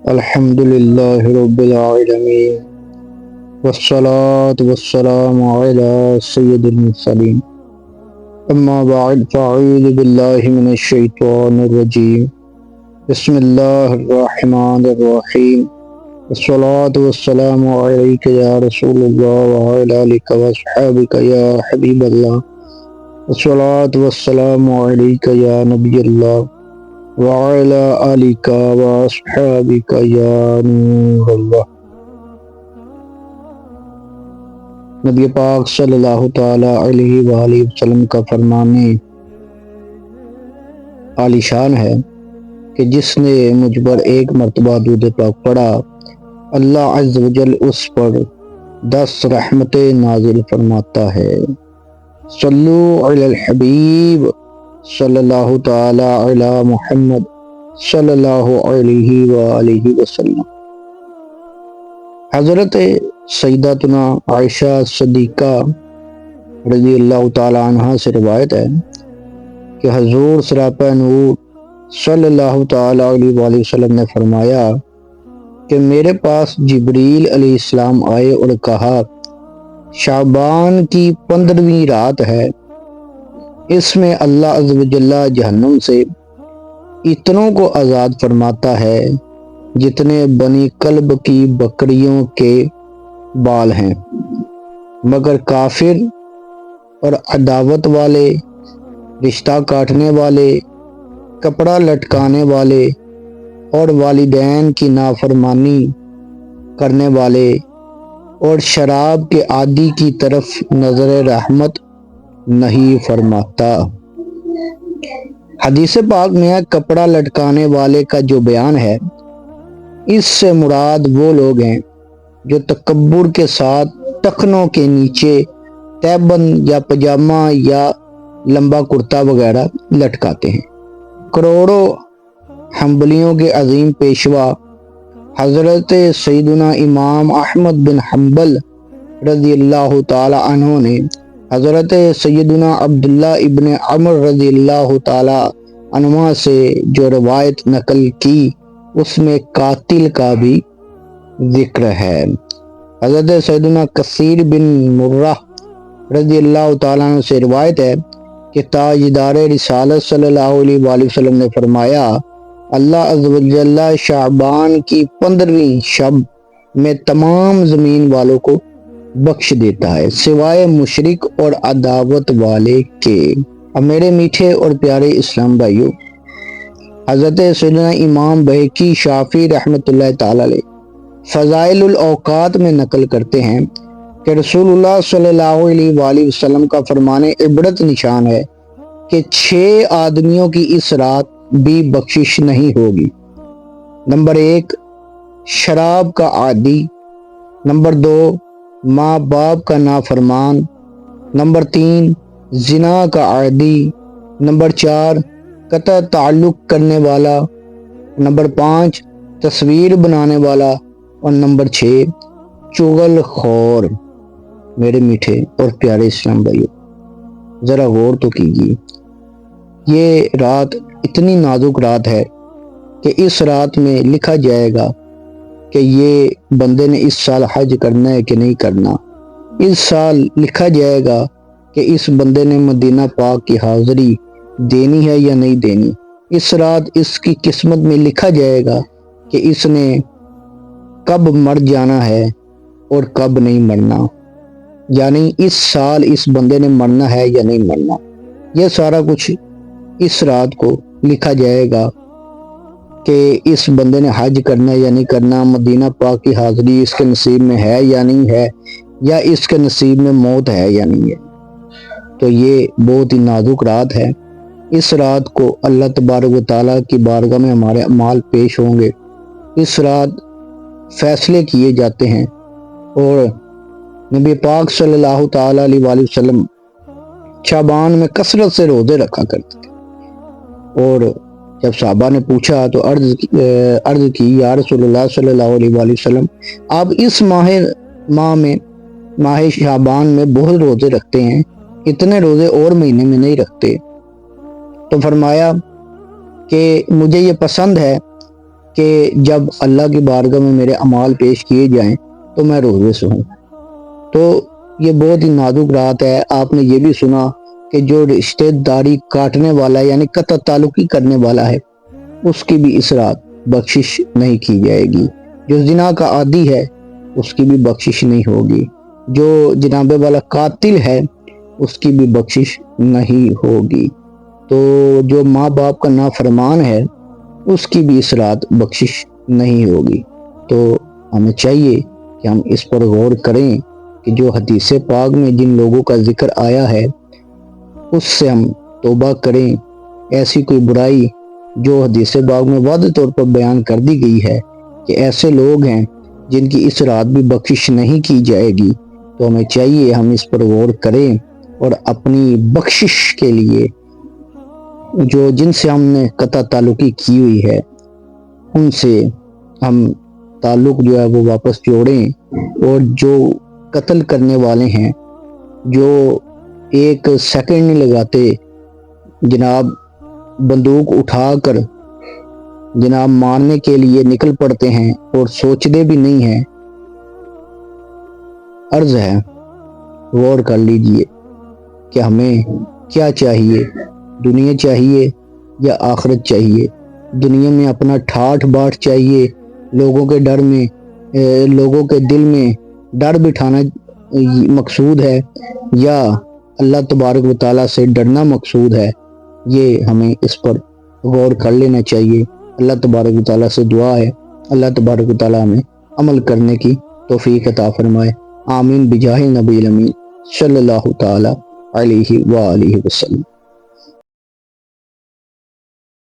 الحمد للہ رب العالمین والصلاة والسلام علی سید المرسلین اما بعد فاعوذ باللہ من الشیطان الرجیم بسم اللہ الرحمن الرحیم والصلاة والسلام علیک یا رسول اللہ وعلی آلک واصحابک یا حبیب اللہ والصلاة والسلام علیک یا نبی اللہ وعلی آلک واصحابک یا نور اللہ۔ نبی پاک صلی اللہ تعالی علیہ وآلہ وسلم کا فرمان عالی شان ہے کہ جس نے مجھ پر ایک مرتبہ درود پاک پڑھا، اللہ عز و جل اس پر 10 رحمتیں نازل فرماتا ہے۔ صلو علی الحبیب صلی اللہ تعالی علی محمد صلی اللہ علیہ وآلہ وسلم۔ حضرت سیداتنا عائشہ صدیقہ رضی اللہ تعالی عنہ سے روایت ہے کہ حضور سراپہ نور صلی اللہ تعالی علیہ وآلہ وسلم نے فرمایا کہ میرے پاس جبریل علیہ السلام آئے اور کہا، شعبان کی 15ویں رات ہے، اس میں اللہ عز و جل جہنم سے اتنوں کو آزاد فرماتا ہے جتنے بنی کلب کی بکریوں کے بال ہیں، مگر کافر اور عداوت والے، رشتہ کاٹنے والے، کپڑا لٹکانے والے اور والدین کی نافرمانی کرنے والے اور شراب کے عادی کی طرف نظر رحمت نہیں فرماتا۔ حدیث پاک میں کپڑا لٹکانے والے کا جو بیان ہے، اس سے مراد وہ لوگ ہیں جو تکبر کے ساتھ ٹخنوں کے نیچے تہبند یا پجامہ یا لمبا کرتا وغیرہ لٹکاتے ہیں۔ کروڑوں حنبلیوں کے عظیم پیشوا حضرت سیدنا امام احمد بن حنبل رضی اللہ تعالی عنہ نے حضرت سیدنا عبداللہ ابن عمر رضی اللہ تعالی عنہ سے جو روایت نقل کی، اس میں قاتل کا بھی ذکر ہے۔ حضرت سیدنا کثیر بن مرہ رضی اللہ تعالیٰ عنہ سے روایت ہے کہ تاجدار رسالت صلی اللہ علیہ وآلہ وسلم نے فرمایا، اللہ عز و جل شعبان کی 15ویں شب میں تمام زمین والوں کو بخش دیتا ہے سوائے مشرک اور عداوت والے کے۔ اب میرے میٹھے اور پیارے اسلام بھائیوں، حضرت سیدنا امام بہقی شافعی رحمۃ اللہ تعالی علیہ فضائل الاوقات میں نقل کرتے ہیں کہ رسول اللہ صلی اللہ علیہ وآلہ وسلم کا فرمان عبرت نشان ہے کہ 6 آدمیوں کی اس رات بھی بخشش نہیں ہوگی۔ نمبر 1، شراب کا عادی۔ نمبر 2، ماں باپ کا نافرمان۔ نمبر 3، زنا کا عادی۔ نمبر 4، قطع تعلق کرنے والا۔ نمبر 5، تصویر بنانے والا۔ اور نمبر 6، چغل خور۔ میرے میٹھے اور پیارے اسلام بھائیوں، ذرا غور تو کیجیے، یہ رات اتنی نازک رات ہے کہ اس رات میں لکھا جائے گا کہ یہ بندے نے اس سال حج کرنا ہے کہ نہیں کرنا۔ اس سال لکھا جائے گا کہ اس بندے نے مدینہ پاک کی حاضری دینی ہے یا نہیں دینی۔ اس رات اس کی قسمت میں لکھا جائے گا کہ اس نے کب مر جانا ہے اور کب نہیں مرنا، یعنی اس سال اس بندے نے مرنا ہے یا نہیں مرنا۔ یہ سارا کچھ اس رات کو لکھا جائے گا کہ اس بندے نے حج کرنا ہے یا نہیں کرنا، مدینہ پاک کی حاضری اس کے نصیب میں ہے یا نہیں ہے، یا اس کے نصیب میں موت ہے یا نہیں ہے۔ تو یہ بہت ہی نازک رات ہے۔ اس رات کو اللہ تبارک و تعالیٰ کی بارگاہ میں ہمارے اعمال پیش ہوں گے۔ اس رات فیصلے کیے جاتے ہیں، اور نبی پاک صلی اللہ تعالیٰ علیہ وآلہ وسلم شعبان میں کثرت سے روزے رکھا کرتے تھے۔ اور جب صحابہ نے پوچھا تو عرض کی، یا رسول اللہ صلی اللہ علیہ وآلہ وسلم، آپ اس ماہ شعبان میں بہت روزے رکھتے ہیں، اتنے روزے اور مہینے میں نہیں رکھتے۔ تو فرمایا کہ مجھے یہ پسند ہے کہ جب اللہ کی بارگاہ میں میرے اعمال پیش کیے جائیں تو میں روزے سے ہوں۔ تو یہ بہت ہی نازک رات ہے۔ آپ نے یہ بھی سنا کہ جو رشتہ داری کاٹنے والا ہے یعنی قطع تعلقی کرنے والا ہے اس کی بھی اس رات بخشش نہیں کی جائے گی۔ جو زنا کا عادی ہے اس کی بھی بخشش نہیں ہوگی۔ جو جناب والا قاتل ہے اس کی بھی بخشش نہیں ہوگی۔ تو جو ماں باپ کا نافرمان ہے اس کی بھی اس رات بخشش نہیں ہوگی۔ تو ہمیں چاہیے کہ ہم اس پر غور کریں کہ جو حدیث پاک میں جن لوگوں کا ذکر آیا ہے اس سے ہم توبہ کریں۔ ایسی کوئی برائی جو حدیث پاک میں واضح طور پر بیان کر دی گئی ہے کہ ایسے لوگ ہیں جن کی اس رات بھی بخشش نہیں کی جائے گی، تو ہمیں چاہیے ہم اس پر غور کریں اور اپنی بخشش کے لیے جو جن سے ہم نے قطع تعلقی کی ہوئی ہے ان سے ہم تعلق جو ہے وہ واپس جوڑیں، اور جو قتل کرنے والے ہیں جو ایک سیکنڈ نہیں لگاتے جناب بندوق اٹھا کر جناب مارنے کے لیے نکل پڑتے ہیں اور سوچتے بھی نہیں ہیں، عرض ہے غور کر لیجئے کہ ہمیں کیا چاہیے، دنیا چاہیے یا آخرت چاہیے؟ دنیا میں اپنا ٹھاٹھ باٹھ چاہیے، لوگوں کے ڈر میں لوگوں کے دل میں ڈر بٹھانا مقصود ہے، یا اللہ تبارک و تعالیٰ سے ڈرنا مقصود ہے؟ یہ ہمیں اس پر غور کر لینا چاہیے۔ اللہ تبارک و تعالیٰ سے دعا ہے اللہ تبارک و تعالیٰ ہمیں عمل کرنے کی توفیق عطا فرمائے۔ آمین بجاہ نبی الامین صلی اللہ تعالیٰ علیہ وآلہ وسلم۔